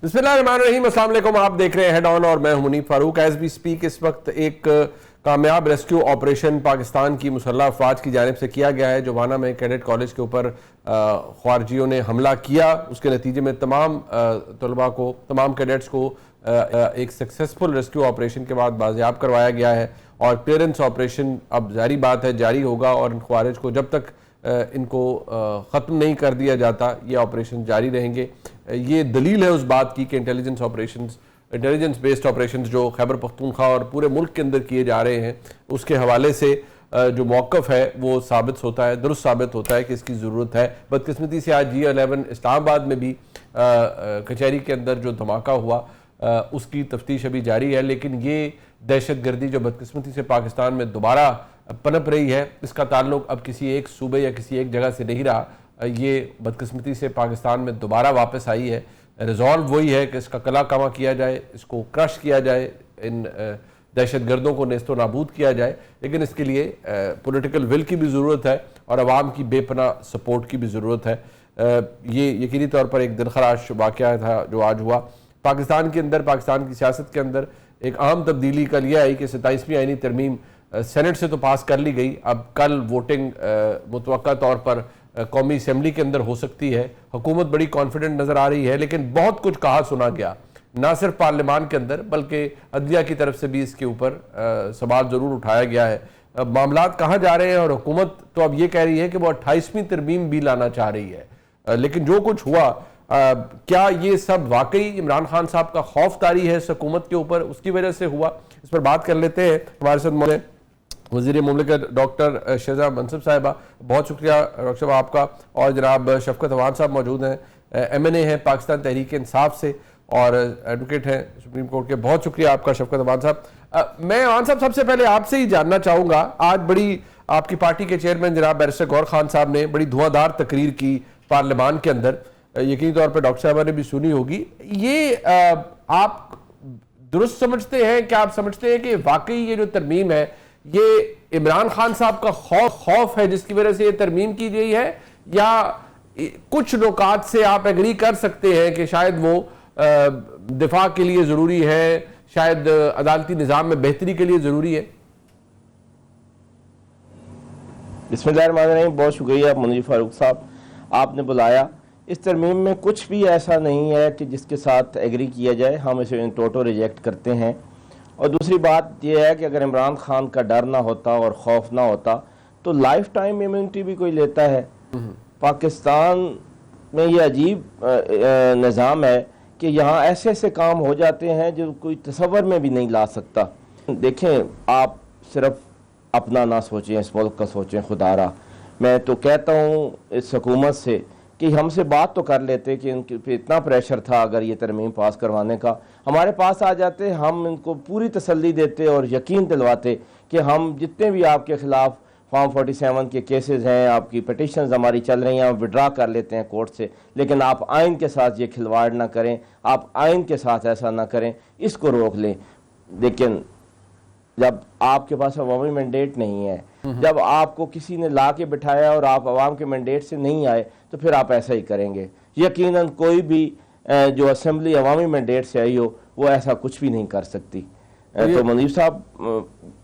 بسم اللہ الرحمن الرحیم، السلام علیکم. آپ دیکھ رہے ہیں ہیڈ آن اور میں ہوں منیب فاروق. ایز وی سپیک اس وقت ایک کامیاب ریسکیو آپریشن پاکستان کی مسلح افواج کی جانب سے کیا گیا ہے. جوانا میں کیڈٹ کالج کے اوپر خارجیوں نے حملہ کیا. اس کے نتیجے میں تمام طلباء کو، تمام کیڈٹس کو ایک سکسیسفل ریسکیو آپریشن کے بعد بازیاب کروایا گیا ہے. اور کلیئرنس آپریشن اب ظاہری بات ہے جاری ہوگا، اور ان خوارج کو جب تک ان کو ختم نہیں کر دیا جاتا یہ آپریشن جاری رہیں گے. یہ دلیل ہے اس بات کی کہ انٹیلیجنس بیسڈ آپریشنز جو خیبر پختونخوا اور پورے ملک کے اندر کیے جا رہے ہیں، اس کے حوالے سے جو موقف ہے وہ ثابت ہوتا ہے، درست ثابت ہوتا ہے کہ اس کی ضرورت ہے. بدقسمتی سے آج G11 اسلام آباد میں بھی کچہری کے اندر جو دھماکہ ہوا اس کی تفتیش ابھی جاری ہے. لیکن یہ دہشت گردی جو بدقسمتی سے پاکستان میں دوبارہ پنپ رہی ہے، اس کا تعلق اب کسی ایک صوبے یا کسی ایک جگہ سے نہیں رہا. یہ بدقسمتی سے پاکستان میں دوبارہ واپس آئی ہے. ریزالو وہی ہے کہ اس کا کلا کما کیا جائے، اس کو کرش کیا جائے، ان دہشت گردوں کو نیست و نابود کیا جائے. لیکن اس کے لیے پولیٹیکل ول کی بھی ضرورت ہے اور عوام کی بے پناہ سپورٹ کی بھی ضرورت ہے. یہ یقینی طور پر ایک دلخراش واقعہ تھا جو آج ہوا پاکستان کے اندر. پاکستان کی سیاست کے اندر ایک عام تبدیلی کل یہ آئی کہ 27ویں آئینی ترمیم سینٹ سے تو پاس کر لی گئی. اب کل ووٹنگ متوقع طور پر قومی اسمبلی کے اندر ہو سکتی ہے. حکومت بڑی کانفیڈنٹ نظر آ رہی ہے، لیکن بہت کچھ کہا سنا گیا، نہ صرف پارلیمان کے اندر بلکہ عدلیہ کی طرف سے بھی اس کے اوپر سوال ضرور اٹھایا گیا ہے. معاملات کہاں جا رہے ہیں؟ اور حکومت تو اب یہ کہہ رہی ہے کہ وہ 28ویں ترمیم بھی لانا چاہ رہی ہے. لیکن جو کچھ ہوا، کیا یہ سب واقعی عمران خان صاحب کا خوف طاری ہے اس حکومت کے اوپر، اس کی وجہ سے ہوا؟ اس پر بات کر لیتے ہیں. ہمارے ساتھ وزیر مملکت ڈاکٹر شہزاد منصب صاحبہ، بہت شکریہ ڈاکٹر صاحب آپ کا. اور جناب شفقت اوان صاحب موجود ہیں، MNA ہیں پاکستان تحریک انصاف سے اور ایڈوکیٹ ہیں سپریم کورٹ کے. بہت شکریہ آپ کا شفقت اوان صاحب. میں اوان صاحب سب سے پہلے آپ سے ہی جاننا چاہوں گا، آج بڑی آپ کی پارٹی کے چیئرمین جناب بیرسٹر گور خان صاحب نے بڑی دھواں دار تقریر کی پارلیمان کے اندر، یقینی طور پر ڈاکٹر صاحبہ نے بھی سنی ہوگی. یہ آپ درست سمجھتے ہیں؟ کیا آپ سمجھتے ہیں کہ واقعی یہ جو ترمیم ہے یہ عمران خان صاحب کا خوف ہے جس کی وجہ سے یہ ترمیم کی گئی ہے، یا کچھ نکات سے آپ ایگری کر سکتے ہیں کہ شاید وہ دفاع کے لیے ضروری ہے، شاید عدالتی نظام میں بہتری کے لیے ضروری ہے؟ بسم اللہ الرحمن الرحیم. بہت شکریہ منیب فاروق صاحب، آپ نے بلایا. اس ترمیم میں کچھ بھی ایسا نہیں ہے کہ جس کے ساتھ ایگری کیا جائے. ہم اسے ان ٹوٹو ریجیکٹ کرتے ہیں. اور دوسری بات یہ ہے کہ اگر عمران خان کا ڈر نہ ہوتا اور خوف نہ ہوتا تو لائف ٹائم امیونٹی بھی کوئی لیتا ہے. پاکستان میں یہ عجیب نظام ہے کہ یہاں ایسے ایسے کام ہو جاتے ہیں جو کوئی تصور میں بھی نہیں لا سکتا. دیکھیں، آپ صرف اپنا نہ سوچیں، اس ملک کا سوچیں. خدا را میں تو کہتا ہوں اس حکومت سے کہ ہم سے بات تو کر لیتے کہ ان پہ اتنا پریشر تھا اگر یہ ترمیم پاس کروانے کا، ہمارے پاس آ جاتے، ہم ان کو پوری تسلی دیتے اور یقین دلواتے کہ ہم جتنے بھی آپ کے خلاف فارم 47 کے کیسز ہیں، آپ کی پٹیشنز ہماری چل رہی ہیں، ہم وڈرا کر لیتے ہیں کورٹ سے. لیکن آپ آئین کے ساتھ یہ کھلواڑ نہ کریں، آپ آئین کے ساتھ ایسا نہ کریں، اس کو روک لیں. لیکن جب آپ کے پاس عوامی مینڈیٹ نہیں ہے، جب آپ کو کسی نے لا کے بٹھایا اور آپ عوام کے مینڈیٹ سے نہیں آئے، تو پھر آپ ایسا ہی کریں گے. یقیناً کوئی بھی جو اسمبلی عوامی مینڈیٹ سے آئی ہو وہ ایسا کچھ بھی نہیں کر سکتی. تو منیب صاحب،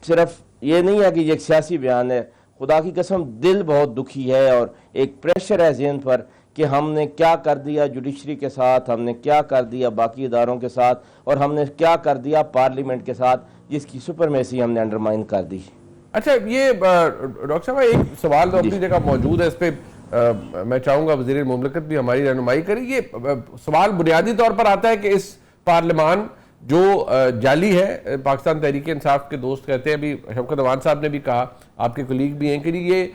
صرف یہ نہیں ہے کہ یہ ایک سیاسی بیان ہے. خدا کی قسم دل بہت دکھی ہے اور ایک پریشر ہے ذہن پر کہ ہم نے کیا کر دیا جوڈیشری کے ساتھ، ہم نے کیا کر دیا باقی اداروں کے ساتھ، اور ہم نے کیا کر دیا پارلیمنٹ کے ساتھ جس کی سپرمیسی ہم نے انڈرمائن کر دی. اچھا، یہ ڈاکٹر صاحب ایک سوال تو اپنی جگہ موجود ہے، اس پہ میں چاہوں گا وزیر مملکت بھی ہماری رہنمائی کرے. یہ سوال بنیادی طور پر آتا ہے کہ اس پارلیمان جو جعلی ہے، پاکستان تحریک انصاف کے دوست کہتے ہیں، ابھی شفقت اوان صاحب نے بھی کہا، آپ کے کولیگ بھی ہیں، کہ یہ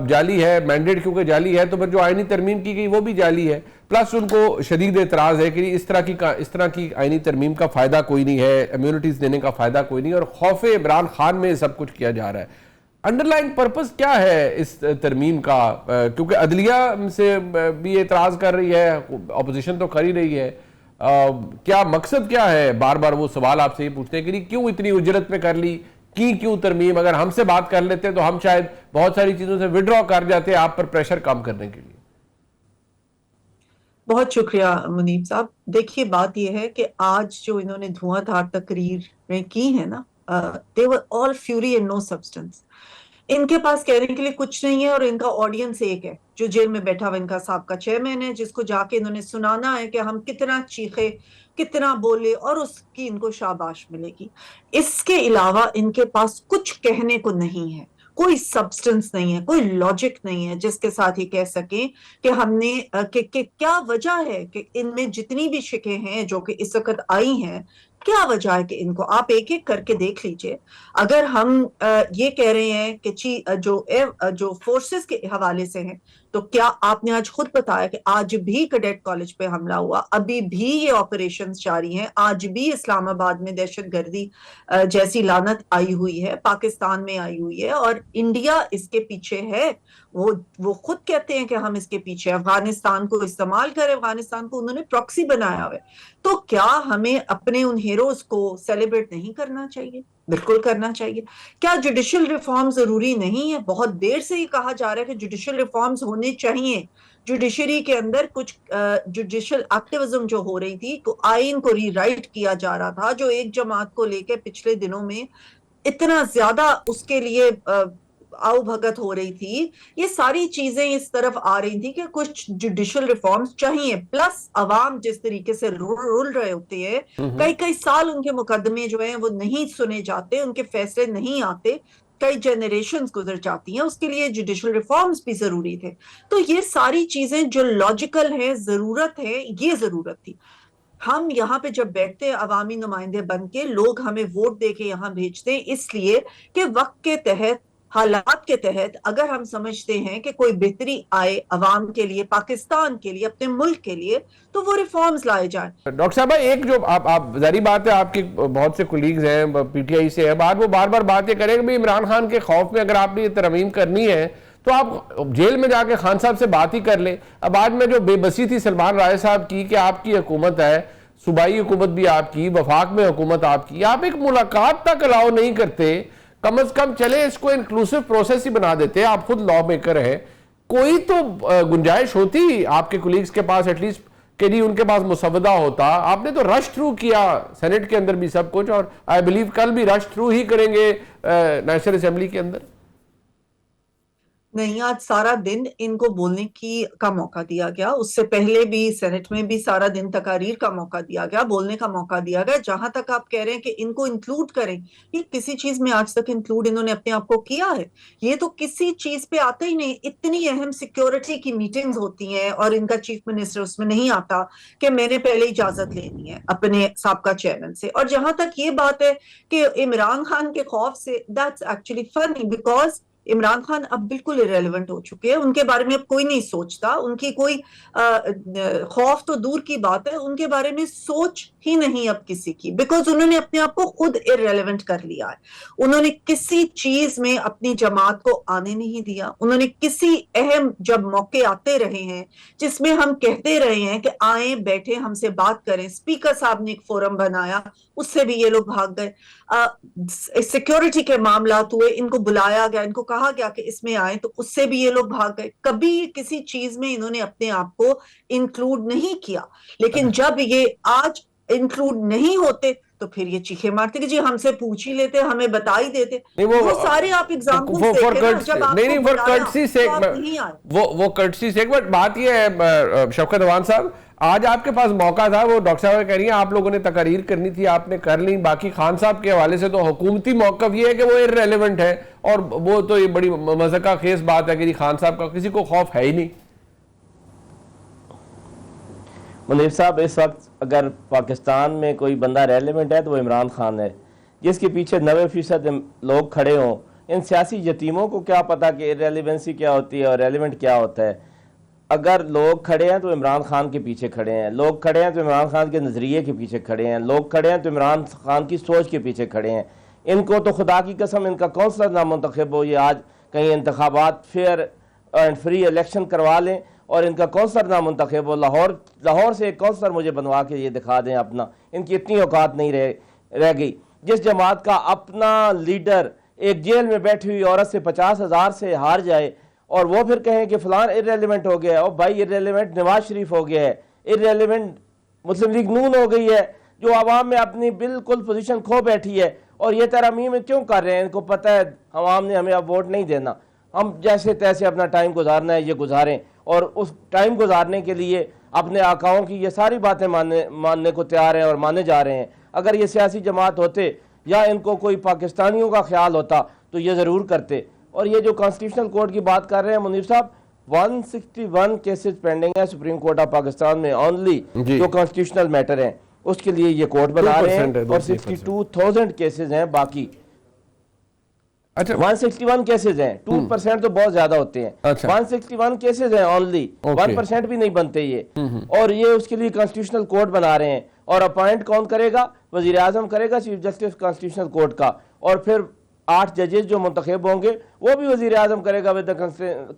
جعلی ہے، مینڈیٹ کیونکہ جعلی ہے تو پھر جو آئینی ترمیم کی گئی وہ بھی جعلی ہے. پلس ان کو شدید اعتراض ہے کہ اس طرح کی آئینی ترمیم کا فائدہ کوئی نہیں ہے، امیونٹیز دینے کا فائدہ کوئی نہیں، اور خوف عمران خان میں سب کچھ کیا جا رہا ہے. انڈر لائن پرپس کیا ہے اس ترمیم کا؟ کیونکہ عدلیہ سے بھی اعتراض کر رہی ہے، اپوزیشن تو کر ہی رہی ہے. کیا مقصد کیا ہے؟ بار بار وہ سوال آپ سے یہ پوچھتے ہیں کہ کیوں اتنی اجرت میں کر لی، کیوں ترمیم؟ اگر ہم سے بات کر لیتے تو ہم شاید بہت ساری چیزوں سے وڈرا کر جاتے آپ پر پریشر کم کرنے کے لیے. بہت شکریہ منیب صاحب. دیکھیے بات یہ ہے کہ آج جو انہوں نے دھواں دھار تقریریں کی ہیں نا, they were all fury and no substance. ان کے پاس کہنے کے لیے کچھ نہیں ہے, اور ان کا آڈینس ایک ہے جو جیل میں بیٹھا ہوا ان کا سابقہ چیئرمین ہے, جس کو جا کے انہوں نے سنانا ہے کہ ہم کتنا چیخے, کتنا بولے, اور اس کی ان کو شاباش ملے گی. اس کے علاوہ ان کے پاس کچھ کہنے کو نہیں ہے, کوئی سبسٹنس نہیں ہے, کوئی لاجک نہیں ہے جس کے ساتھ یہ کہہ سکیں کہ ہم نے کہ کیا وجہ ہے کہ ان میں جتنی بھی شکیں ہیں جو کہ اس وقت آئی ہیں, کیا وجہ ہے کہ ان کو آپ ایک ایک کر کے دیکھ لیجئے. اگر ہم یہ کہہ رہے ہیں کہ جو فورسز کے حوالے سے ہیں, تو کیا آپ نے آج خود بتایا کہ آج بھی کیڈٹ کالج پہ حملہ ہوا, ابھی بھی یہ آپریشنز جاری ہیں, آج بھی اسلام آباد میں دہشت گردی جیسی لعنت آئی ہوئی ہے, پاکستان میں آئی ہوئی ہے, اور انڈیا اس کے پیچھے ہے. وہ خود کہتے ہیں کہ ہم اس کے پیچھے, افغانستان کو استعمال کریں, افغانستان کو انہوں نے پراکسی بنایا ہوا ہے. تو کیا ہمیں اپنے ان ہیروز کو سیلیبریٹ نہیں کرنا چاہیے؟ بالکل کرنا چاہیے. کیا جوڈیشل ریفارم ضروری نہیں ہے؟ بہت دیر سے یہ کہا جا رہا ہے کہ جوڈیشل ریفارمز ہونے چاہیے. جوڈیشری کے اندر کچھ جوڈیشل ایکٹیویزم جو ہو رہی تھی, تو آئین کو ری رائٹ کیا جا رہا تھا, جو ایک جماعت کو لے کے پچھلے دنوں میں اتنا زیادہ اس کے لیے آؤ بھگت ہو رہی تھی, یہ ساری چیزیں اس طرف آ رہی تھی کہ کچھ جوڈیشل ریفارمز چاہیے. پلس عوام جس طریقے سے رول رہے ہوتے ہیں, کئی سال ان کے مقدمے جو ہیں وہ نہیں سنے جاتے, ان کے فیصلے نہیں آتے, کئی جنریشنز گزر جاتی ہیں, اس کے لیے جوڈیشل ریفارمز بھی ضروری تھے. تو یہ ساری چیزیں جو لاجیکل ہیں, ضرورت ہے, یہ ضرورت تھی. ہم یہاں پہ جب بیٹھتے ہیں عوامی نمائندے بن کے, لوگ ہمیں ووٹ دے کے یہاں بھیجتے ہیں اس لیے کہ وقت کے تحت, حالات کے تحت, اگر ہم سمجھتے ہیں کہ کوئی بہتری آئے عوام کے لیے, پاکستان کے لیے, اپنے ملک کے لیے, تو وہ ریفارمز لائے جائیں. ڈاکٹر صاحب ایک جو آپ ظاہری بات ہے, آپ کے بہت سے کولیگز ہیں پی ٹی آئی سے, وہ بار بار بات یہ کریں کہ عمران خان کے خوف میں اگر آپ نے یہ ترمیم کرنی ہے تو آپ جیل میں جا کے خان صاحب سے بات ہی کر لیں. اب آج میں جو بے بسی تھی سلمان رائے صاحب کی کہ آپ کی حکومت ہے, صوبائی حکومت بھی آپ کی, وفاق میں حکومت آپ کی, آپ ایک ملاقات تک الاؤ نہیں کرتے. کم از کم چلے اس کو انکلوسیو پروسیس ہی بنا دیتے, آپ خود لا میکر ہیں, کوئی تو گنجائش ہوتی آپ کے کولیگز کے پاس ایٹ لیسٹ کہ نہیں ان کے پاس مسودہ ہوتا. آپ نے تو رش تھرو کیا سینٹ کے اندر بھی سب کچھ, اور آئی بلیو کل بھی رش تھرو ہی کریں گے نیشنل اسمبلی کے اندر. نہیں, آج سارا دن ان کو بولنے کا موقع دیا گیا, اس سے پہلے بھی سینٹ میں بھی سارا دن تقاریر کا موقع دیا گیا, بولنے کا موقع دیا گیا. جہاں تک آپ کہہ رہے ہیں کہ ان کو انکلوڈ کریں, یہ کسی چیز میں آج تک انکلوڈ انہوں نے اپنے آپ کو کیا ہے؟ یہ تو کسی چیز پہ آتے ہی نہیں. اتنی اہم سیکیورٹی کی میٹنگز ہوتی ہیں اور ان کا چیف منسٹر اس میں نہیں آتا کہ میں نے پہلے اجازت لینی ہے اپنے سابقہ چیئرمین سے. اور جہاں تک یہ بات ہے کہ عمران خان کے خوف سے, دیٹس ایکچولی فنی, بیکاز عمران خان اب بالکل irrelevant ہو چکے ہیں, ان کے بارے میں اب کوئی نہیں سوچتا, ان کی کوئی خوف تو دور کی بات ہے, ان کے بارے میں سوچ ہی نہیں اب کسی کی, بیکاز انہوں نے اپنے آپ کو خود irrelevant کر لیا ہے. انہوں نے کسی چیز میں اپنی جماعت کو آنے نہیں دیا, انہوں نے کسی اہم جب موقع آتے رہے ہیں جس میں ہم کہتے رہے ہیں کہ آئیں بیٹھے ہم سے بات کریں, اسپیکر صاحب نے ایک فورم بنایا, اس سے بھی یہ لوگ بھاگ گئے. سیکیورٹی کے معاملات ہوئے, ان کو بلایا گیا, ان کو کہا گیا کہ اس میں آئیں, تو اس سے بھی یہ لوگ بھاگ گئے. کبھی کسی چیز میں انہوں نے اپنے آپ کو انکلوڈ نہیں کیا. لیکن جب یہ آج انکلوڈ نہیں ہوتے تو پھر یہ چیخے مارتے کہ جی ہم سے پوچھ ہی لیتے, ہمیں بتا ہی دیتے. وہ سارے آپ ایگزامپلز دیکھیں نا, جب آپ کو بلایا تو آپ نہیں آئے. وہ کرٹسی سے, بٹ بات یہ ہے شفقت اوان صاحب, آج آپ کے پاس موقع تھا, وہ ڈاکٹر صاحب کہہ رہی ہیں آپ لوگوں نے تقاریر کرنی تھی, آپ نے کر لی. باقی خان صاحب کے حوالے سے تو حکومتی موقف یہ ہے کہ وہ irrelevant ہے, اور وہ تو یہ بڑی مذاقہ خیز بات ہے کہ خان صاحب کا کسی کو خوف ہے ہی نہیں. منیر صاحب, اس وقت اگر پاکستان میں کوئی بندہ ریلیونٹ ہے تو وہ عمران خان ہے, جس کے پیچھے 90% لوگ کھڑے ہوں. ان سیاسی یتیموں کو کیا پتا کہ ریلیونسی کیا ہوتی ہے اور ریلیونٹ کیا ہوتا ہے. اگر لوگ کھڑے ہیں تو عمران خان کے پیچھے کھڑے ہیں, لوگ کھڑے ہیں تو عمران خان کے نظریے کے پیچھے کھڑے ہیں, لوگ کھڑے ہیں تو عمران خان کی سوچ کے پیچھے کھڑے ہیں. ان کو تو خدا کی قسم ان کا کونسلر نامنتخب ہو, یہ آج کہیں انتخابات فیئر اینڈ فری الیکشن کروا لیں اور ان کا کونسلر نامنتخب ہو. لاہور سے ایک کونسلر مجھے بنوا کے یہ دکھا دیں اپنا. ان کی اتنی اوقات نہیں رہ گئی. جس جماعت کا اپنا لیڈر ایک جیل میں بیٹھی ہوئی عورت سے 50,000 سے ہار جائے اور وہ پھر کہیں کہ فلان irrelevant ہو گیا ہے. او بھائی irrelevant نواز شریف ہو گیا ہے, irrelevant مسلم لیگ نون ہو گئی ہے جو عوام میں اپنی بالکل پوزیشن کھو بیٹھی ہے. اور یہ ترامیم کیوں کر رہے ہیں؟ ان کو پتہ ہے عوام نے ہمیں اب ووٹ نہیں دینا, ہم جیسے تیسے اپنا ٹائم گزارنا ہے یہ گزاریں, اور اس ٹائم گزارنے کے لیے اپنے آقاؤں کی یہ ساری باتیں ماننے کو تیار ہیں اور مانے جا رہے ہیں. اگر یہ سیاسی جماعت ہوتے یا ان کو کوئی پاکستانیوں کا خیال ہوتا تو یہ ضرور کرتے. اور یہ جو کانسٹیٹیوشنل کورٹ کی بات کر رہے ہیں منیر صاحب, 161 کیسز پینڈنگ ہیں سپریم کورٹ آف پاکستان میں اونلی جو کانسٹیٹیوشنل میٹر ہیں, اس کے لیے یہ کورٹ بنا رہے ہیں, اور 62,000 کیسز ہیں باقی. اچھا 161 کیسز ہیں, 2% تو بہت زیادہ ہوتے ہیں, 161 کیسز ہیں اونلی, 1% بھی نہیں بنتے یہ. اور یہ اس کے لیے کانسٹیٹیوشنل کورٹ بنا رہے ہیں, اور اپوائنٹ کون کرے گا؟ وزیر اعظم کرے گا, چیف جسٹس کانسٹیٹیوشنل کورٹ کا, اور پھر 8 ججز جو منتخب ہوں گے وہ بھی وزیر اعظم کرے گا with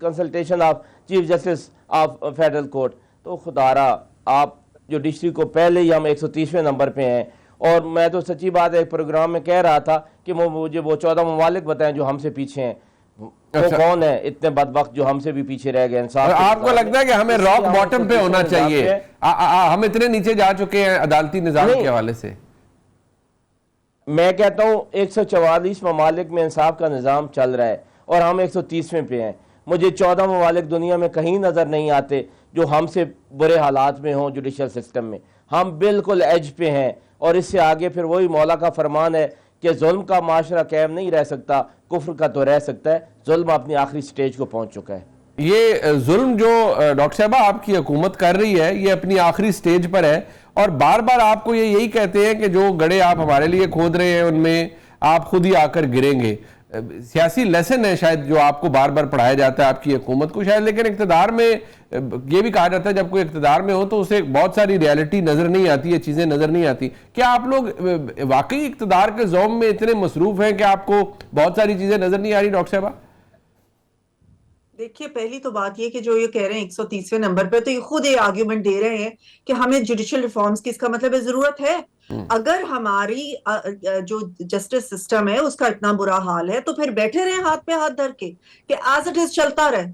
consultation of chief justice of federal court. تو خدارا آپ جوڈیشری کو پہلے ہی ہم 130ویں نمبر پہ ہیں, اور میں تو سچی بات ہے ایک پروگرام میں کہہ رہا تھا کہ مجھے وہ 14 ممالک بتائیں جو ہم سے پیچھے ہیں, وہ کون ہے اتنے بدبخت جو ہم سے بھی پیچھے رہ گئے. انصاف آپ کو لگتا ہے کہ ہمیں راک باٹم پہ ہونا چاہیے؟ ہم اتنے نیچے جا چکے ہیں عدالتی نظام کے حوالے سے. میں کہتا ہوں 144 ممالک میں انصاف کا نظام چل رہا ہے اور ہم 130ویں پہ ہیں. مجھے 14 ممالک دنیا میں کہیں نظر نہیں آتے جو ہم سے برے حالات میں ہوں جوڈیشل سسٹم میں. ہم بالکل ایج پہ ہیں, اور اس سے آگے پھر وہی مولا کا فرمان ہے کہ ظلم کا معاشرہ قائم نہیں رہ سکتا, کفر کا تو رہ سکتا ہے. ظلم اپنی آخری سٹیج کو پہنچ چکا ہے. یہ ظلم جو ڈاکٹر صاحبہ آپ کی حکومت کر رہی ہے یہ اپنی آخری سٹیج پر ہے, اور بار بار آپ کو یہی کہتے ہیں کہ جو گڑھے آپ ہمارے لیے کھود رہے ہیں ان میں آپ خود ہی آ کر گریں گے. سیاسی لیسن ہے شاید جو آپ کو بار بار پڑھایا جاتا ہے آپ کی حکومت کو شاید, لیکن اقتدار میں یہ بھی کہا جاتا ہے جب کوئی اقتدار میں ہو تو اسے بہت ساری ریالٹی نظر نہیں آتی ہے, چیزیں نظر نہیں آتی. کیا آپ لوگ واقعی اقتدار کے زوم میں اتنے مصروف ہیں کہ آپ کو بہت ساری چیزیں نظر نہیں آ رہی ڈاکٹر صاحبہ؟ دیکھیے پہلی تو بات یہ کہ جو یہ کہہ رہے ہیں 130ویں نمبر پہ, تو یہ خود یہ آرگیومنٹ دے رہے ہیں کہ ہمیں جوڈیشل ریفارمز کی, اس کا مطلب ہے ضرورت ہے. اگر ہماری جو جسٹس سسٹم ہے اس کا اتنا برا حال ہے تو پھر بیٹھے رہے ہاتھ پہ ہاتھ دھر کے کہ ایز اٹ از چلتا رہے.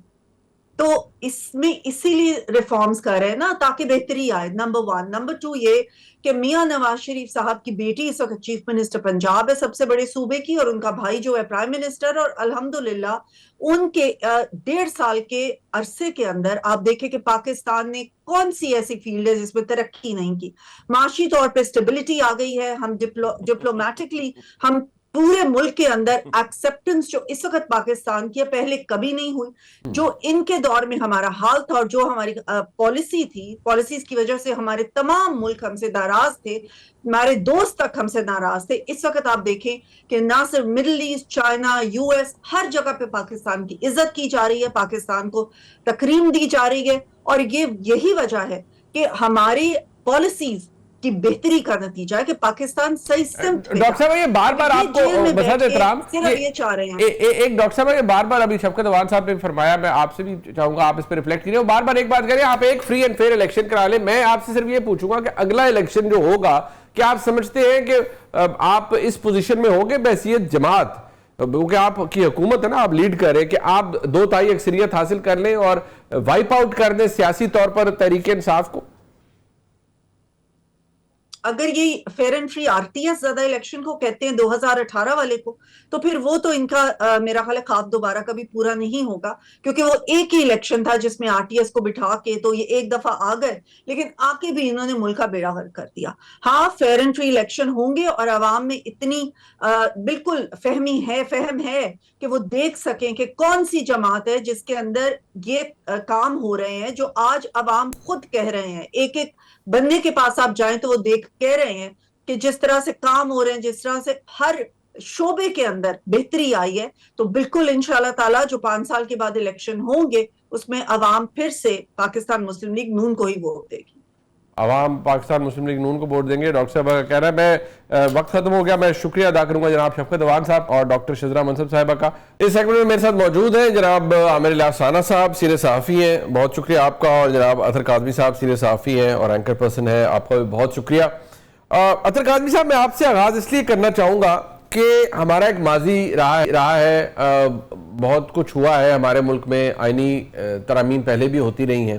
تو اس میں اسی لیے ریفارمز کر رہے ہیں نا تاکہ بہتری آئے, نمبر 1. نمبر 2 یہ کہ میاں نواز شریف صاحب کی بیٹی اس وقت چیف منسٹر پنجاب ہے سب سے بڑے صوبے کی, اور ان کا بھائی جو ہے پرائم منسٹر, اور الحمدللہ ان کے 1.5 سال کے عرصے کے اندر آپ دیکھیں کہ پاکستان نے کون سی ایسی فیلڈ ہے جس میں ترقی نہیں کی. معاشی طور پہ اسٹیبلٹی آ گئی ہے, ہم ڈپلومیٹکلی ہم پورے ملک کے اندر ایکسپٹنس جو اس وقت پاکستان کی پہلے کبھی نہیں ہوئی. جو ان کے دور میں ہمارا حال تھا اور جو ہماری پالیسی تھی, پالیسیز کی وجہ سے ہمارے تمام ملک ہم سے ناراض تھے, ہمارے دوست تک ہم سے ناراض تھے. اس وقت آپ دیکھیں کہ نہ صرف مڈل ایسٹ, چائنا, یو ایس, ہر جگہ پہ پاکستان کی عزت کی جا رہی ہے, پاکستان کو تکریم دی جا رہی ہے, اور یہی وجہ ہے کہ ہماری پالیسیز کی بہتری کا نتیجہ ہے کہ پاکستان صحیح سمت پہ. ڈاکٹر صاحب یہ بار بار آپ کو بسات احترام یہ چاہ رہے ہیں ایک ڈاکٹر صاحب یہ بار بار ابھی شفقت اوان صاحب نے فرمایا, میں آپ سے بھی چاہوں گا آپ اس پہ ریفلیکٹ کیجئے, بار بار ایک بات کریں آپ ایک فری اینڈ فیئر الیکشن کرا لیں. میں آپ سے صرف یہ پوچھوں گا کہ اگلا الیکشن جو ہوگا کیا آپ سمجھتے ہیں کہ آپ اس پوزیشن میں ہوگے بحیثیت جماعت, کیونکہ آپ کی حکومت ہے نا, آپ لیڈ کریں, کہ آپ 2/3 اکثریت حاصل کر لیں اور وائپ آؤٹ کر دیں سیاسی طور پر تحریک انصاف کو؟ اگر یہ fair and free R T S زیادہ الیکشن کو کہتے ہیں 2018 والے کو, تو پھر وہ تو ان کا میرا خیال ہے خواب دوبارہ کبھی پورا نہیں ہوگا, کیونکہ وہ ایک ہی الیکشن تھا جس میں آر ٹی ایس کو بٹھا کے تو یہ ایک دفعہ آ گئے, لیکن آ کے بھی انہوں نے ملک کا بیڑا غرق کر دیا. ہاں فیئر اینڈ فری الیکشن ہوں گے اور عوام میں اتنی بالکل فہم ہے کہ وہ دیکھ سکیں کہ کون سی جماعت ہے جس کے اندر یہ کام ہو رہے ہیں جو آج عوام خود کہہ رہے ہیں. ایک ایک بندے کے پاس آپ جائیں تو وہ کہہ رہے ہیں کہ جس طرح سے کام ہو رہے ہیں, جس طرح سے ہر شعبے کے اندر بہتری آئی ہے, تو بالکل انشاءاللہ تعالیٰ جو 5 سال کے بعد الیکشن ہوں گے اس میں عوام پھر سے پاکستان مسلم لیگ نون کو ہی ووٹ دے گی. عوام پاکستان مسلم لیگ نون کو ووٹ دیں گے. ڈاکٹر صاحب کا کہنا ہے, میں وقت ختم ہو گیا, میں شکریہ ادا کروں گا جناب شفقت اوان صاحب اور ڈاکٹر شزرہ منصب صاحبہ کا. اس سیگمنٹ میں میرے ساتھ موجود ہیں جناب عامر الیاس ثانہ صاحب, سینئر صحافی ہیں, بہت شکریہ آپ کا, اور جناب اطہر کاظمی صاحب سینئر صحافی ہیں اور اینکر پرسن ہیں, آپ کا بھی بہت شکریہ. اطہر کاظمی صاحب میں آپ سے آغاز اس لیے کرنا چاہوں گا کہ ہمارا ایک ماضی رہا ہے, بہت کچھ ہوا ہے ہمارے ملک میں, آئینی ترامیم پہلے بھی ہوتی رہی ہیں.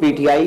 PTI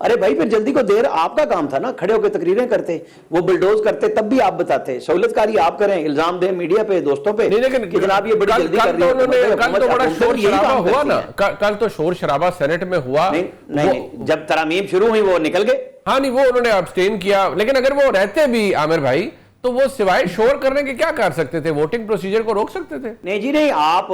ارے بھائی پھر جلدی کو دیر آپ کا کام تھا نا, کھڑے ہو کے تقریریں کرتے, وہ بلڈوز کرتے, تب بھی آپ بتاتے, سہولت کاری آپ کریں, الزام دیں میڈیا پہ, دوستوں پہ کہ جناب یہ بڑی جلدی کر رہی ہے. کل تو بڑا شور شرابہ ہوا نا, کل تو شور شرابہ سینٹ میں ہوا. نہیں, جب ترامیم شروع ہوئی وہ نکل گئے. ہاں نہیں, وہ انہوں نے ابسٹین کیا, لیکن اگر وہ رہتے بھی عامر بھائی تو وہ سوائے شور کرنے کے کیا کر سکتے تھے؟ ووٹنگ پروسیجر کو روک سکتے تھے؟ نہیں جی نہیں, آپ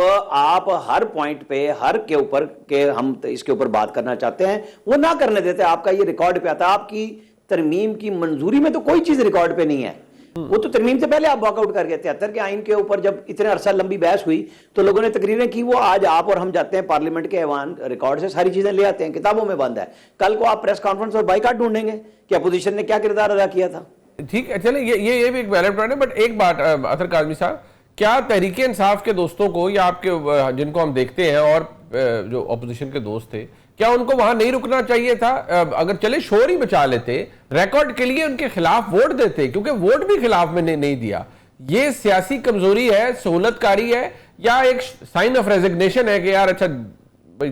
ہر پوائنٹ پہ, ہر کے اوپر کہ ہم اس کے اوپر بات کرنا چاہتے ہیں وہ نہ کرنے دیتے. آپ کا یہ ریکارڈ پہ آتا ہے, آپ کی ترمیم کی منظوری میں تو کوئی چیز ریکارڈ پہ نہیں ہے. وہ تو ترمیم سے پہلے آپ واک آؤٹ کر گئے. 73 کے آئین کے اوپر جب اتنے عرصہ لمبی بحث ہوئی تو لوگوں نے تقریریں کی, وہ آج آپ اور ہم جاتے ہیں پارلیمنٹ کے ایوان ریکارڈ سے ساری چیزیں لے آتے ہیں, کتابوں میں بند ہے. کل کو آپ پریس کانفرنس اور بائیکاٹ ڈھونڈیں گے کہ اپوزیشن نے کیا کردار ادا کیا تھا. ٹھیک ہے, چلیں یہ بھی ایک ویلڈ پوائنٹ ہے. بٹ ایک بات اطہر کاظمی صاحب, کیا تحریک انصاف کے دوستوں کو یا آپ کے جن کو ہم دیکھتے ہیں اور جو اپوزیشن کے دوست تھے, کیا ان کو وہاں نہیں رکنا چاہیے تھا؟ اگر چلے شور ہی بچا لیتے, ریکارڈ کے لیے ان کے خلاف ووٹ دیتے, کیونکہ ووٹ بھی خلاف میں نہیں دیا. یہ سیاسی کمزوری ہے, سہولت کاری ہے, یا ایک سائن آف ریزگنیشن ہے کہ یار اچھا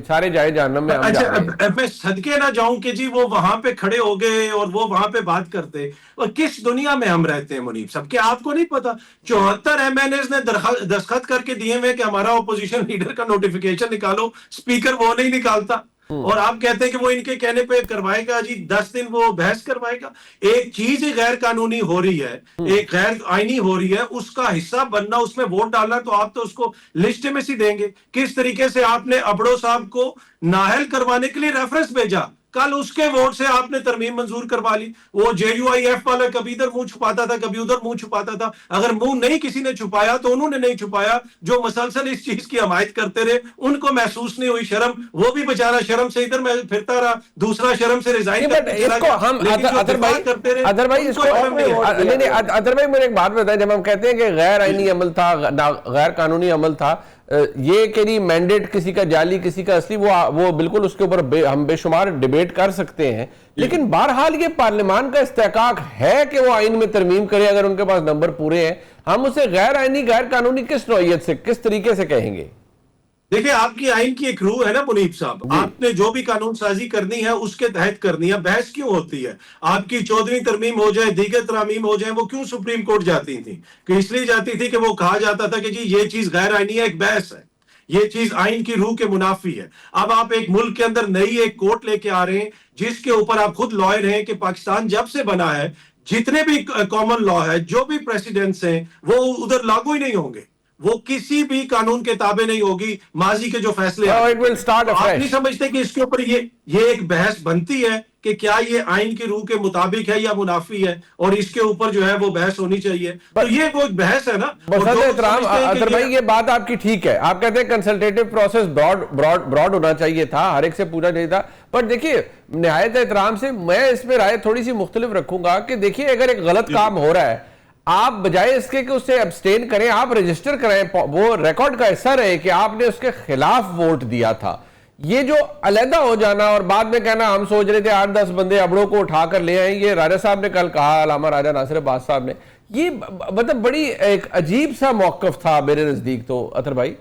سارے جائے جہنم میں ہم جا رہے ہیں؟ میں صدقے نہ جاؤں کہ جی وہ وہاں پہ کھڑے ہو گئے اور وہ وہاں پہ بات کرتے. اور کس دنیا میں ہم رہتے ہیں منیب صاحب, کہ آپ کو نہیں پتا 74 MNAs نے دستخط کر کے دیے ہوئے کہ ہمارا اپوزیشن لیڈر کا نوٹیفیکیشن نکالو, اسپیکر وہ نہیں نکالتا, اور آپ کہتے ہیں کہ وہ ان کے کہنے پہ کروائے گا جی 10 دن وہ بحث کروائے گا. ایک چیز غیر قانونی ہو رہی ہے, ایک غیر آئینی ہو رہی ہے, اس کا حصہ بننا, اس میں ووٹ ڈالنا, تو آپ تو اس کو لیجٹیمیسی دیں گے. کس طریقے سے آپ نے ابڑو صاحب کو نااہل کروانے کے لیے ریفرنس بھیجا, کل اس کے ووٹ سے آپ نے ترمیم منظور کروا لی. وہ JUIF والا کبھی ادھر منہ چھپاتا تھا, کبھی ادھر منہ چھپاتا تھا. اگر منہ نہیں کسی نے چھپایا تو انہوں نے نہیں چھپایا, جو مسلسل اس چیز کی حمایت کرتے رہے ان کو محسوس نہیں ہوئی شرم, وہ بھی بیچارہ شرم سے ادھر میں پھرتا رہا, دوسرا شرم سے ریزائن کرتے چلا گیا. اطہر بھائی مجھے ایک بات بتائیں, جب ہم کہتے ہیں کہ غیر آئینی عمل تھا, غیر قانونی عمل تھا, یہ کہ نہیں مینڈیٹ کسی کا جعلی کسی کا اصلی, وہ بالکل اس کے اوپر ہم بے شمار ڈیبیٹ کر سکتے ہیں, لیکن بہرحال یہ پارلیمان کا استحقاق ہے کہ وہ آئین میں ترمیم کرے اگر ان کے پاس نمبر پورے ہیں. ہم اسے غیر آئینی غیر قانونی کس نوعیت سے, کس طریقے سے کہیں گے؟ دیکھیں آپ کی آئین کی ایک روح ہے نا منیب صاحب, آپ نے جو بھی قانون سازی کرنی ہے اس کے تحت کرنی ہے. بحث کیوں ہوتی ہے؟ آپ کی 14ویں ترمیم ہو جائے, دیگر ترامیم ہو جائیں, وہ کیوں سپریم کورٹ جاتی تھی؟ کہ اس لیے جاتی تھی کہ وہ کہا جاتا تھا کہ جی یہ چیز غیر آئینی ہے, ایک بحث ہے, یہ چیز آئین کی روح کے منافی ہے. اب آپ ایک ملک کے اندر نئی ایک کورٹ لے کے آ رہے ہیں جس کے اوپر آپ خود لائر ہیں کہ پاکستان جب سے بنا ہے جتنے بھی کامن لا ہے, جو بھی پریسیڈنٹس ہیں, وہ ادھر لاگو ہی نہیں ہوں گے, وہ کسی بھی قانون کے تابع نہیں ہوگی. ماضی کے جو فیصلے آپ نہیں سمجھتے کہ اس کے اوپر یہ ایک بحث بنتی ہے کہ کیا یہ آئین کی روح کے مطابق ہے یا منافی ہے, اور اس کے اوپر جو ہے وہ بحث ہونی چاہیے. تو یہ وہ ایک بحث ہے نا. اطہر بھائی یہ بات آپ کی ٹھیک ہے, آپ کہتے ہیں کنسلٹیٹو پروسیس براڈ ہونا چاہیے تھا, ہر ایک سے پوچھنا چاہیے تھا. پر دیکھیے نہایت احترام سے میں اس میں رائے تھوڑی سی مختلف رکھوں گا کہ دیکھیے اگر ایک غلط کام ہو رہا ہے, آپ بجائے اس کے کہ اسے ابسٹین کریں, آپ رجسٹر کریں, وہ ریکارڈ کا حصہ رہے کہ آپ نے اس کے خلاف ووٹ دیا تھا. یہ جو علیحدہ ہو جانا اور بعد میں کہنا ہم سوچ رہے تھے 8-10 بندے ابڑوں کو اٹھا کر لے آئیں, یہ راجہ صاحب نے کل کہا, علامہ راجہ ناصر عباس صاحب نے, یہ مطلب بڑی ایک عجیب سا موقف تھا میرے نزدیک. تو اطہر بھائی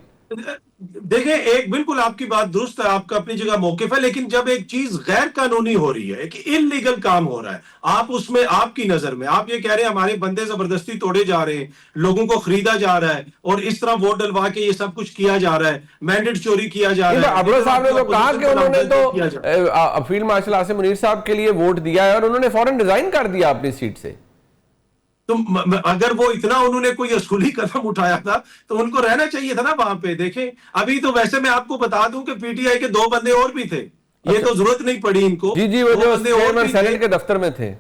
دیکھیں, ایک بالکل آپ کی بات درست ہے, آپ کا اپنی جگہ موقف ہے, لیکن جب ایک چیز غیر قانونی ہو رہی ہے, ایک انلیگل کام ہو رہا ہے, آپ اس میں آپ کی نظر میں آپ یہ کہہ رہے ہیں ہمارے بندے زبردستی توڑے جا رہے ہیں, لوگوں کو خریدا جا رہا ہے, اور اس طرح ووٹ ڈلوا کے یہ سب کچھ کیا جا رہا ہے, مینڈیٹ چوری کیا جا رہا ہے. ابڑو صاحب نے تو کہا کہ انہوں نے تو فیلڈ مارشل عاصم منیر صاحب کے لیے ووٹ دیا ہے اور انہوں نے فوراً ریزائن کر دیا اپنی سیٹ سے. تو اگر وہ اتنا انہوں نے کوئی اصولی قدم اٹھایا تھا تو ان کو رہنا چاہیے تھا نا وہاں پہ. دیکھیں ابھی تو ویسے میں آپ کو بتا دوں کہ PTI کے 2 بندے اور بھی تھے, یہ تو ضرورت نہیں پڑی ان کو. جی وہ جو چیئرمین سینٹ کے دفتر میں تھے,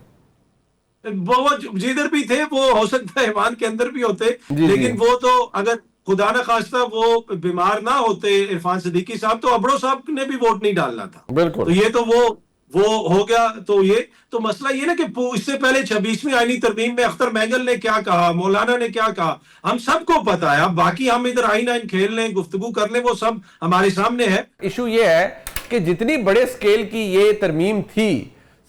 وہ جدھر بھی تھے, وہ ہو سکتا ہے ایوان کے اندر بھی ہوتے, لیکن وہ تو اگر خدا نہ خواستہ وہ بیمار نہ ہوتے عرفان صدیقی صاحب, تو ابڑو صاحب نے بھی ووٹ نہیں ڈالنا تھا. بالکل. تو یہ تو وہ ہو گیا. تو یہ تو مسئلہ یہ نا کہ اس سے پہلے 26ویں آئینی ترمیم میں اختر مینگل نے کیا کہا, مولانا نے کیا کہا, ہم سب کو پتا ہے. اب باقی ہم ادھر آئین کھیل لیں, گفتگو کر لیں, وہ سب ہمارے سامنے ہے. ایشو یہ ہے کہ جتنی بڑے سکیل کی یہ ترمیم تھی,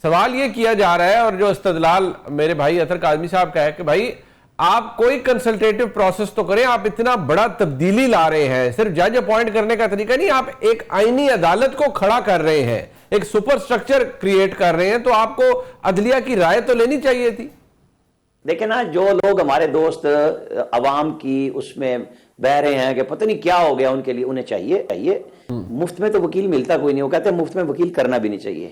سوال یہ کیا جا رہا ہے, اور جو استدلال میرے بھائی اطہر کاظمی صاحب کا ہے کہ بھائی آپ کوئی کنسلٹیٹو پروسیس تو کریں, آپ اتنا بڑا تبدیلی لا رہے ہیں, صرف جج اپوائنٹ کرنے کا طریقہ نہیں, آپ ایک آئینی عدالت کو کھڑا کر رہے ہیں. ایک سپر سٹرکچر کریٹ کر رہے ہیں, تو آپ کو عدلیہ کی رائے تو لینی چاہیے تھی. دیکھیں نا, جو لوگ ہمارے دوست عوام کی اس میں بہ رہے ہیں کہ پتہ نہیں کیا ہو گیا ان کے لیے, انہیں چاہیے مفت میں تو وکیل ملتا کوئی نہیں, وہ کہتے ہیں مفت میں وکیل کرنا بھی نہیں چاہیے.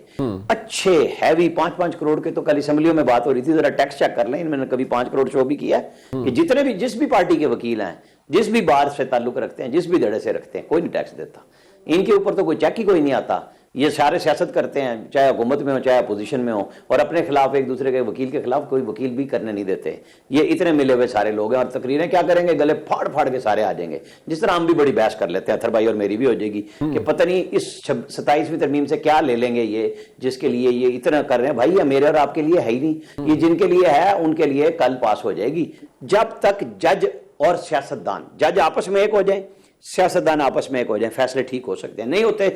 اچھے ہیوی 5-5 کروڑ کے, تو کل اسمبلیوں میں بات ہو رہی تھی, ذرا ٹیکس چیک کر لیں, ان میں نے کبھی 5 کروڑ شو بھی کیا ہے کہ جتنے بھی جس بھی پارٹی کے وکیل ہیں, جس بھی بار سے تعلق رکھتے ہیں, جس بھی دھڑے سے رکھتے ہیں, کوئی نہیں ٹیکس دیتا. ان کے اوپر تو کوئی چیک ہی کوئی نہیں آتا. یہ سارے سیاست کرتے ہیں, چاہے حکومت میں ہو چاہے اپوزیشن میں ہو, اور اپنے خلاف ایک دوسرے کے وکیل کے خلاف کوئی وکیل بھی کرنے نہیں دیتے. یہ اتنے ملے ہوئے سارے لوگ ہیں, اور تقریریں کیا کریں گے, گلے پھاڑ پھاڑ کے سارے آ جائیں گے. جس طرح ہم بھی بڑی بحث کر لیتے ہیں, اطہر بھائی اور میری بھی ہو جائے گی کہ پتہ نہیں اس 27ویں ترمیم سے کیا لے لیں گے یہ, جس کے لیے یہ اتنا کر رہے ہیں. بھائی یہ میرے اور آپ کے لیے ہے ہی نہیں, یہ جن کے لیے ہے ان کے لیے کل پاس ہو جائے گی. جب تک جج اور سیاستدان, جج آپس میں ایک ہو جائیں, سیاستدان آپس میں ایک ہو جائیں, فیصلے ٹھیک ہو سکتے ہیں. نہیں ہوتے.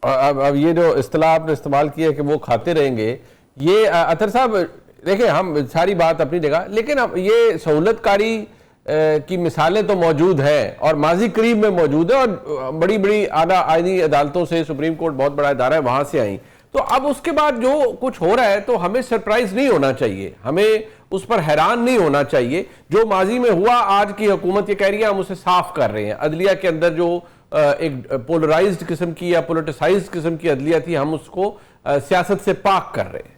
اب یہ جو اصطلاح آپ نے استعمال کی ہے کہ وہ کھاتے رہیں گے, یہ اطہر صاحب دیکھیں, ہم ساری بات اپنی جگہ, لیکن اب یہ سہولت کاری کی مثالیں تو موجود ہیں اور ماضی قریب میں موجود ہیں, اور بڑی بڑی اعلیٰ آئینی عدالتوں سے, سپریم کورٹ بہت بڑا ادارہ ہے, وہاں سے آئیں. تو اب اس کے بعد جو کچھ ہو رہا ہے تو ہمیں سرپرائز نہیں ہونا چاہیے, ہمیں اس پر حیران نہیں ہونا چاہیے. جو ماضی میں ہوا, آج کی حکومت یہ کہہ رہی ہے ہم اسے صاف کر رہے ہیں. عدلیہ کے اندر جو ایک پولرائزڈ قسم کی یا پولیٹیسائزڈ قسم کی عدلیہ تھی, ہم اس کو سیاست سے پاک کر رہے ہیں.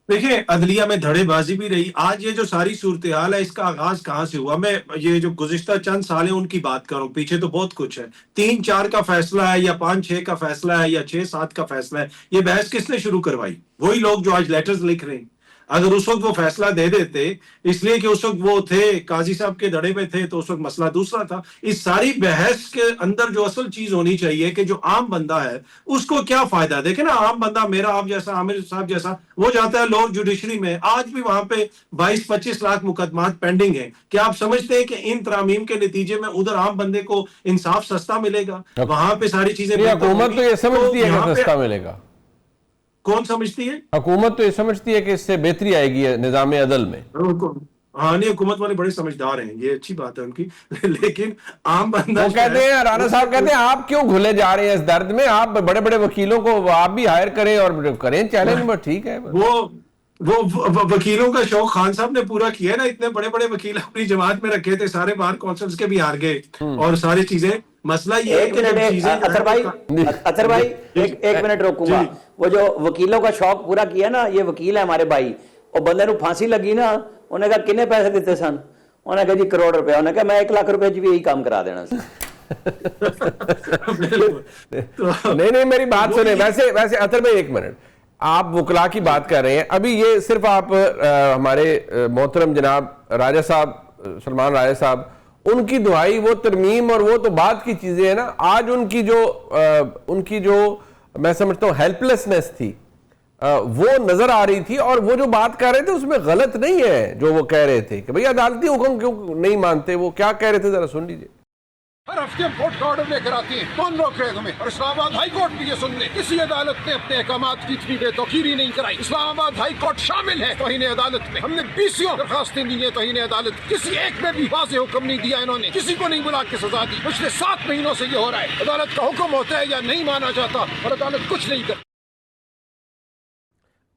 دیکھیں, عدلیہ میں دھڑے بازی بھی رہی. آج یہ جو ساری صورتحال ہے, اس کا آغاز کہاں سے ہوا؟ میں یہ جو گزشتہ چند سال ہیں ان کی بات کروں, پیچھے تو بہت کچھ ہے. 3-4 کا فیصلہ ہے یا 5-6 کا فیصلہ ہے یا 6-7 کا فیصلہ ہے, یہ بحث کس نے شروع کروائی؟ وہی لوگ جو آج لیٹرز لکھ رہے ہیں. اگر اس وقت وہ فیصلہ دے دیتے, اس لیے کہ اس وقت وہ تھے قاضی صاحب کے دھڑے پہ تھے, تو اس وقت مسئلہ دوسرا تھا. اس ساری بحث کے اندر جو اصل چیز ہونی چاہیے کہ جو عام بندہ ہے اس کو کیا فائدہ. دیکھیں نا, عام بندہ میرا آپ جیسا, عامر صاحب جیسا, وہ جاتا ہے لوگ جوڈیشری میں, آج بھی وہاں پہ 22-25 لاکھ مقدمات پینڈنگ ہیں. کیا آپ سمجھتے ہیں کہ ان ترامیم کے نتیجے میں ادھر عام بندے کو انصاف سستا ملے گا؟ وہاں پہ ساری چیزیں حکومت تو یہ سمجھتی ہے کہ سستا ملے گا. کون سمجھتی ہے؟ حکومت تو یہ سمجھتی ہے کہ اس سے بہتری آئے گی نظام عدل میں. ہاں نہیں, حکومت والے بڑے سمجھدار ہیں, یہ اچھی بات ہے ان کی, لیکن عام بندہ وہ کہتے ہیں, رانا صاحب کہتے ہیں آپ کیوں گھلے جا رہے ہیں اس درد میں, آپ بڑے بڑے وکیلوں کو آپ بھی ہائر کریں اور کریں چیلنج. بس ٹھیک ہے, وہ وکیلوں کا شوق خان صاحب نے پورا کیا نا. اتنے بڑے بڑے وکیل اپنی جماعت میں رکھے تھے, سارے بار کونسلز کے بھی ہار گئے اور ساری چیزیں. مسئلہ یہ ہے کہ اطہر بھائی ایک منٹ روکوں گا. وہ جو وکیلوں کا شوق پورا کیا نا, یہ وکیل ہے ہمارے بھائی, اور بندے نو پھانسی لگی نا, انہیں کہا کنے پیسے دیتے سن, انہیں کہا جی 1 کروڑ روپے, انہیں کہا میں 1 لاکھ روپے جی بھی یہی کام کرا دینا سن. نہیں میری بات سنیں. ویسے اطہر بھائی ایک منٹ, آپ وکلا کی بات کر رہے ہیں, ابھی یہ صرف آپ ہمارے محترم جناب راجہ صاحب, سلمان راجہ صاحب, ان کی دعائی, وہ ترمیم اور وہ تو بعد کی چیزیں ہیں نا. آج ان کی جو میں سمجھتا ہوں ہیلپ لیسنس تھی, وہ نظر آ رہی تھی, اور وہ جو بات کر رہے تھے اس میں غلط نہیں ہے جو وہ کہہ رہے تھے کہ بھئی عدالتی حکم کیوں نہیں مانتے. وہ کیا کہہ رہے تھے ذرا سن لیجئے. ہر ہفتے ہم کورٹ کا آرڈر لے کر آتے ہیں, کون روک رہے تمہیں؟ اور اسلام آباد ہائی کورٹ بھی یہ سن لے, کسی عدالت نے اپنے احکامات کی اتنی بے توقیری نہیں کرائی. اسلام آباد ہائی کورٹ شامل ہے توہین عدالت میں. ہم نے 20 درخواستیں دی ہیں توہین عدالت, کسی ایک میں بھی واضح حکم نہیں دیا انہوں نے, کسی کو نہیں بلا کے سزا دی. پچھلے 7 مہینوں سے یہ ہو رہا ہے. عدالت کا حکم ہوتا ہے یا نہیں مانا جاتا, اور عدالت کچھ نہیں کرتی.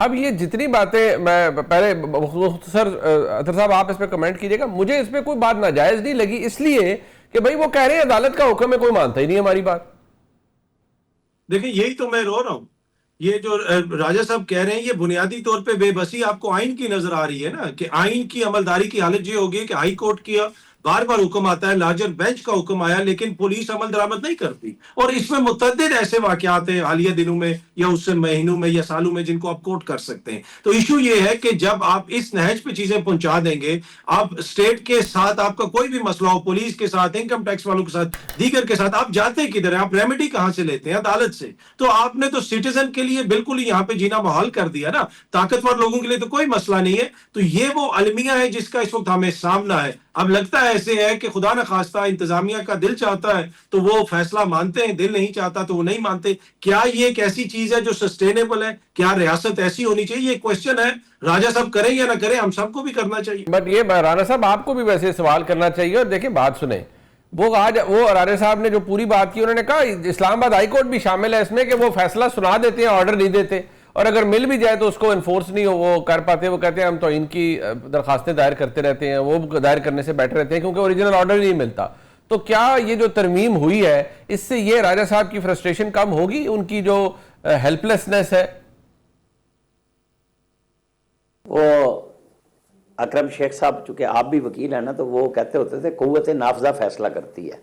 اب یہ جتنی باتیں, میں پہلے مختصر اطہر صاحب آپ اس پہ کمنٹ کیجئے گا, مجھے اس پہ کوئی بات ناجائز نہیں لگی, اس لیے کہ بھئی وہ کہہ رہے ہیں عدالت کا حکم ہے, کوئی مانتا ہی نہیں ہماری بات. دیکھیں, یہی تو میں رو رہا ہوں. یہ جو راجہ صاحب کہہ رہے ہیں, یہ بنیادی طور پہ بے بسی آپ کو آئین کی نظر آ رہی ہے نا, کہ آئین کی عملداری کی حالت یہ ہوگی کہ ہائی کورٹ کیا بار بار حکم آتا ہے, لارجر بینچ کا حکم آیا, لیکن پولیس عمل درآمد نہیں کرتی. اور اس میں متعدد ایسے واقعات ہیں حالیہ دنوں میں یا اس سے مہینوں میں یا سالوں میں, جن کو آپ کوٹ کر سکتے ہیں. تو ایشو یہ ہے کہ جب آپ اس نہج پہ چیزیں پہنچا دیں گے, آپ اسٹیٹ کے ساتھ آپ کا کوئی بھی مسئلہ ہو, پولیس کے ساتھ, انکم ٹیکس والوں کے ساتھ, دیگر کے ساتھ, آپ جاتے کدھر ہیں؟ آپ ریمیڈی کہاں سے لیتے ہیں؟ عدالت سے. تو آپ نے تو سٹیزن کے لیے بالکل ہی یہاں پہ جینا محال کر دیا نا. طاقتور لوگوں کے لیے تو کوئی مسئلہ نہیں ہے. تو یہ وہ المیہ ہے جس کا اس وقت ہمیں سامنا ہے. اب لگتا ہے ایسے ہے کہ خدا نہ خواستہ انتظامیہ کا دل چاہتا ہے تو وہ فیصلہ مانتے ہیں, دل نہیں چاہتا تو وہ نہیں مانتے. کیا یہ ایک ایسی چیز ہے جو سسٹینیبل ہے؟ کیا ریاست ایسی ہونی چاہیے؟ یہ کوشچن ہے. راجہ صاحب کریں یا نہ کریں, ہم سب کو بھی کرنا چاہیے. بٹ یہ رانا صاحب آپ کو بھی ویسے سوال کرنا چاہیے. اور دیکھیں بات سنیں, وہ آج وہ رانے صاحب نے جو پوری بات کی انہوں نے کہا اسلام آباد ہائی کورٹ بھی شامل ہے اس میں کہ وہ فیصلہ سنا دیتے ہیں آرڈر نہیں دیتے اور اگر مل بھی جائے تو اس کو انفورس نہیں وہ کر پاتے. وہ کہتے ہیں ہم تو ان کی درخواستیں دائر کرتے رہتے ہیں, وہ دائر کرنے سے بیٹھے رہتے ہیں کیونکہ اوریجنل آرڈر نہیں ملتا. تو کیا یہ جو ترمیم ہوئی ہے اس سے یہ راجہ صاحب کی فرسٹریشن کم ہوگی, ان کی جو ہیلپ لیسنس ہے؟ وہ اکرم شیخ صاحب چونکہ آپ بھی وکیل ہیں نا, تو وہ کہتے ہوتے تھے قوت نافذہ فیصلہ کرتی ہے.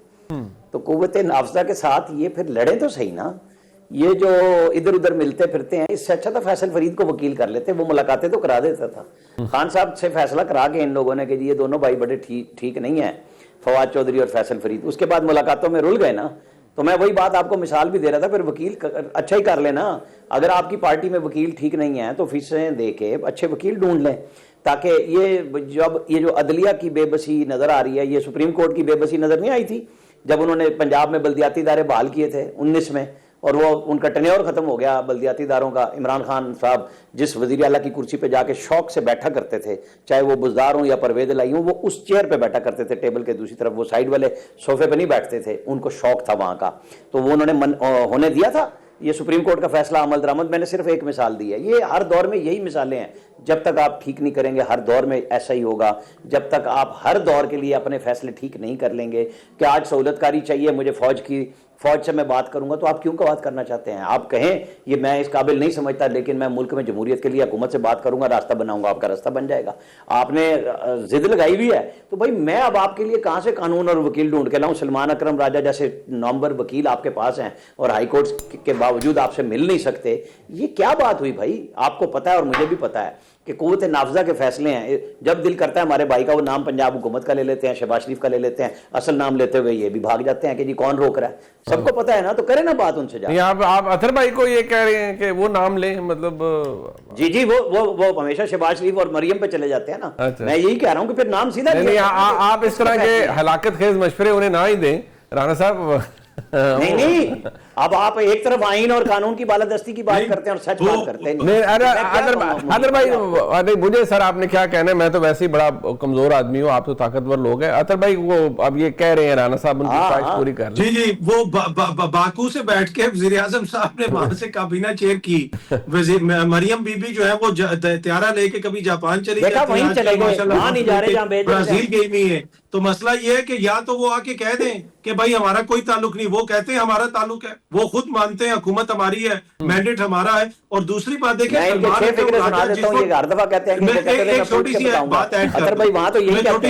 تو قوت نافذہ کے ساتھ یہ پھر لڑے تو صحیح نا. یہ جو ادھر ادھر ملتے پھرتے ہیں, اس سے اچھا تھا فیصل فرید کو وکیل کر لیتے, وہ ملاقاتیں تو کرا دیتا تھا. خان صاحب سے فیصلہ کرا کے ان لوگوں نے کہ یہ دونوں بھائی بڑے ٹھیک نہیں ہیں, فواد چودھری اور فیصل فرید. اس کے بعد ملاقاتوں میں رل گئے نا. تو میں وہی بات آپ کو مثال بھی دے رہا تھا, پھر وکیل اچھا ہی کر لینا. اگر آپ کی پارٹی میں وکیل ٹھیک نہیں ہے تو فیسیں دے کے اچھے وکیل ڈھونڈ لیں, تاکہ یہ جو عدلیہ کی بے بسی نظر آ رہی ہے, یہ سپریم کورٹ کی بے بسی نظر نہیں آئی تھی جب انہوں نے پنجاب میں بلدیاتی ادارے بحال کیے تھے 19 میں, اور وہ ان کا ٹینیور ختم ہو گیا بلدیاتی اداروں کا. عمران خان صاحب جس وزیر اعلیٰ کی کرسی پہ جا کے شوق سے بیٹھا کرتے تھے, چاہے وہ بزدار ہوں یا پرویز الہی ہوں, وہ اس چیئر پہ بیٹھا کرتے تھے ٹیبل کے دوسری طرف, وہ سائیڈ والے صوفے پہ نہیں بیٹھتے تھے. ان کو شوق تھا وہاں کا, تو وہ انہوں نے ہونے دیا تھا. یہ سپریم کورٹ کا فیصلہ عمل درآمد, میں نے صرف ایک مثال دی ہے. یہ ہر دور میں یہی مثالیں ہیں. جب تک آپ ٹھیک نہیں کریں گے ہر دور میں ایسا ہی ہوگا. جب تک آپ ہر دور کے لیے اپنے فیصلے ٹھیک نہیں کر لیں گے کہ آج سہولت کاری چاہیے مجھے فوج سے میں بات کروں گا, تو آپ کیوں کا بات کرنا چاہتے ہیں؟ آپ کہیں یہ میں اس قابل نہیں سمجھتا, لیکن میں ملک میں جمہوریت کے لیے حکومت سے بات کروں گا, راستہ بناؤں گا, آپ کا راستہ بن جائے گا. آپ نے ضد لگائی ہوئی ہے, تو بھائی میں اب آپ کے لیے کہاں سے قانون اور وکیل ڈھونڈ کے لاؤں؟ سلمان اکرم راجہ جیسے نامور وکیل آپ کے پاس ہیں اور ہائی کورٹ کے باوجود آپ سے مل نہیں سکتے. یہ کیا بات ہوئی بھائی؟ آپ کو پتا ہے اور مجھے بھی پتا ہے کہ قوت نافذہ کے فیصلے ہیں. جب دل کرتا ہے ہمارے بھائی کا وہ نام پنجاب حکومت کا لے لیتے ہیں, شہباز شریف کا لے لیتے ہیں, اصل نام لیتے ہوئے یہ بھی بھاگ جاتے ہیں کہ جی کون روک رہا ہے. سب کو پتا ہے نا, تو کرے نا بات ان سے جا. آپ اطہر بھائی کو یہ کہہ رہے ہیں کہ وہ نام لیں, مطلب جی وہ ہمیشہ شہباز شریف اور مریم پہ چلے جاتے ہیں نا. میں یہی کہہ رہا ہوں کہ پھر نام سیدھا آپ اس طرح کے ہلاکت خیز مشورے انہیں نہ ہی دیں رانا صاحب. نہیں, اب آپ ایک طرف آئین اور قانون کی بالادستی کی بات کرتے ہیں اور سچ بات کرتے ہیں. اطہر بھائی مجھے سر آپ نے کیا کہنا ہے, میں تو ویسے ہی بڑا کمزور آدمی ہوں, آپ تو طاقتور لوگ ہیں. اطہر بھائی وہ اب یہ کہہ رہے ہیں رانا صاحب ان کی خواہش پوری کر لیں. جی وہ باکو سے بیٹھ کے وزیر اعظم صاحب نے وہاں سے کابینہ چیئر کی. مریم بی بی جو ہے وہ طیارہ لے کے کبھی جاپان چلی گئی, برازیل گئی ہوئی ہے. تو مسئلہ یہ ہے کہ یا تو وہ آ کے کہہ دیں کہ بھائی ہمارا کوئی تعلق نہیں, وہ کہتے ہیں ہمارا تعلق ہے, وہ خود مانتے ہیں حکومت ہماری ہے, مینڈیٹ ہمارا ہے. اور دوسری بات دیکھیں, چھوٹی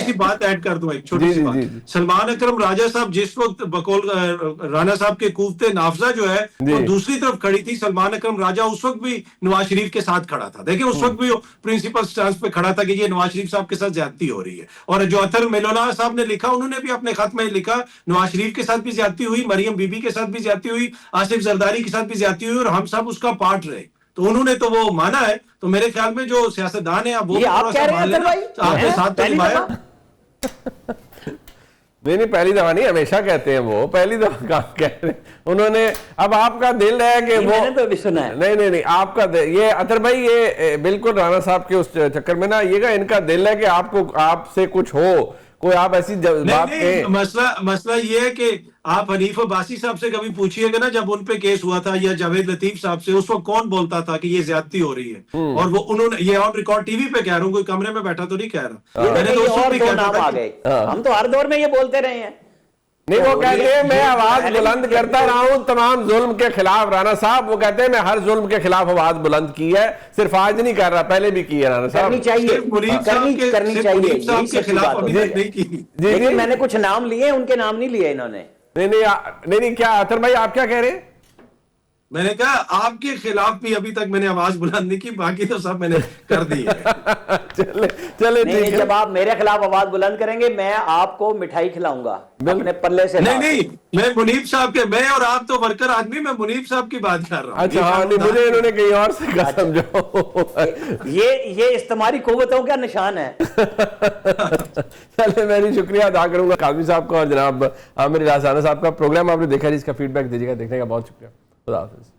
سی بات ایڈ کر دوں, چھوٹی سی بات. سلمان اکرم راجہ صاحب جس وقت بقول رانا صاحب کے قوت نافذہ جو ہے وہ دوسری طرف کھڑی تھی, سلمان اکرم راجہ اس وقت بھی نواز شریف کے ساتھ کھڑا تھا. دیکھیں اس وقت بھی پرنسپل سٹانس پہ کھڑا تھا کہ یہ نواز شریف صاحب کے ساتھ زیادتی ہو رہی ہے. اور جو اطہر میلونا صاحب نے لکھا, انہوں نے بھی اپنے خط میں لکھا نواز شریف کے ساتھ بھی زیادتی ہوئی, مریم بی بی کے ساتھ بھی زیادتی ہوئی, آصف زرداری کے ساتھ بھی زیادتی ہوئی, اور ہم سب اس کا پارٹ رہے. تو انہوں نے تو وہ مانا ہے. تو میرے خیال میں جو سیاستدان ہیں وہ تھوڑا سا مان لینا, آپ کے ساتھ تو نبھایا. نہیں پہلی دفعہ نہیں, ہمیشہ کہتے ہیں وہ, پہلی دفعہ کام کہہ رہے انہوں نے. اب آپ کا دل ہے کہ وہ نہیں آپ کا یہ اطہر بھائی یہ بالکل رانا صاحب کے اس چکر میں نہ یہ گا, ان کا دل ہے کہ آپ سے کچھ ہو, کوئی آپ ایسی بات کہیں. مسئلہ یہ ہے کہ آپ حنیف عباسی صاحب سے کبھی پوچھئے گا نا, جب ان پہ کیس ہوا تھا, یا جاوید لطیف صاحب سے, اس وقت کون بولتا تھا کہ یہ زیادتی ہو رہی ہے. اور وہ انہوں نے, یہ آن ریکارڈ ٹی وی پہ کہہ رہا ہوں, کوئی کمرے میں بیٹھا تو نہیں کہہ رہا. میں نے تو اس وقت بھی کہتا تھا, ہم تو ہر دور میں یہ بولتے رہے ہیں. نہیں وہ کہتے ہیں میں آواز بلند کرتا رہا ہوں تمام ظلم کے خلاف. رانا صاحب وہ کہتے ہیں میں ہر ظلم کے خلاف آواز بلند کی ہے, صرف آج نہیں کر رہا, پہلے بھی کی ہے رانا صاحب. کرنی چاہیے. لیکن میں نے کچھ نام لیے, ان کے نام نہیں لیے انہوں نے. نہیں کیا اطہر بھائی آپ کیا کہہ رہے ہیں؟ میں نے کہا آپ کے خلاف بھی ابھی تک میں نے آواز بلند نہیں کی, باقی تو سب میں نے کر دی ہے. چلے جب آپ میرے خلاف آواز بلند کریں گے, میں آپ کو مٹھائی کھلاؤں گا اپنے پلے سے. نہیں میں منیب صاحب کے, میں اور آپ تو ورکر آدمی, میں منیب صاحب کی بات کر رہا ہوں. اچھا مجھے انہوں نے کہیں اور سے کہا سمجھو. یہ استعماری قوتوں کا نشان ہے. چلے میں شکریہ ادا کروں گا قاضی صاحب کا اور جناب عامر رانا صاحب کا. پروگرام آپ نے دیکھا, جس کا فیڈ بیک دیجیے گا, دیکھنے کا بہت شکریہ. خدا حافظ.